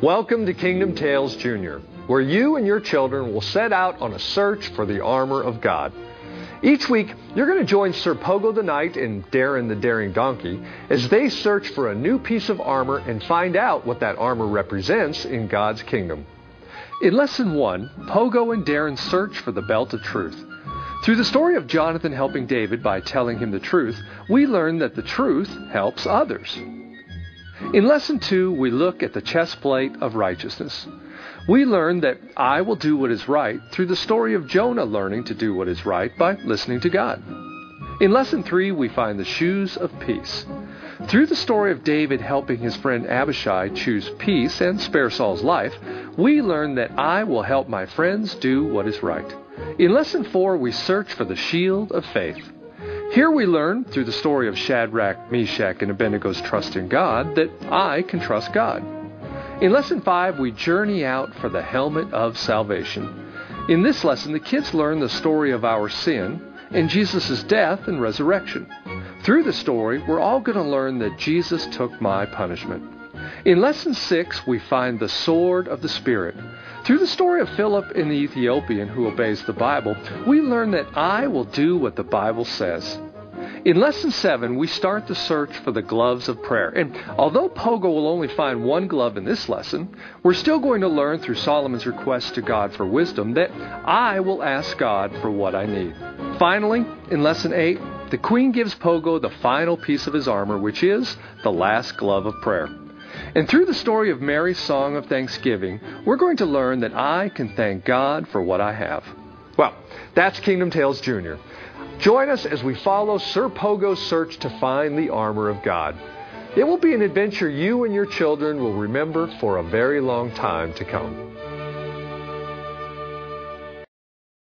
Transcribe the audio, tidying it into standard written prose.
Welcome to Kingdom Tales Jr., where you and your children will set out on a search for the armor of God. Each week, you're going to join Sir Pogo the Knight and Darren the Daring Donkey as they search for a new piece of armor and find out what that armor represents in God's kingdom. In Lesson 1, Pogo and Darren search for the belt of truth. Through the story of Jonathan helping David by telling him the truth, we learn that the truth helps others. In Lesson 2, we look at the chest plate of righteousness. We learn that I will do what is right through the story of Jonah learning to do what is right by listening to God. In Lesson 3, we find the shoes of peace. Through the story of David helping his friend Abishai choose peace and spare Saul's life, we learn that I will help my friends do what is right. In Lesson 4, we search for the shield of faith. Here we learn, through the story of Shadrach, Meshach, and Abednego's trust in God, that I can trust God. In Lesson 5, we journey out for the helmet of salvation. In this lesson, the kids learn the story of our sin and Jesus' death and resurrection. Through the story, we're all going to learn that Jesus took my punishment. In Lesson 6, we find the sword of the Spirit. Through the story of Philip and the Ethiopian who obeys the Bible, we learn that I will do what the Bible says. In Lesson 7, we start the search for the gloves of prayer. And although Pogo will only find one glove in this lesson, we're still going to learn through Solomon's request to God for wisdom that I will ask God for what I need. Finally, in Lesson 8, the Queen gives Pogo the final piece of his armor, which is the last glove of prayer. And through the story of Mary's song of thanksgiving, we're going to learn that I can thank God for what I have. Well, that's Kingdom Tales Jr. Join us as we follow Sir Pogo's search to find the armor of God. It will be an adventure you and your children will remember for a very long time to come.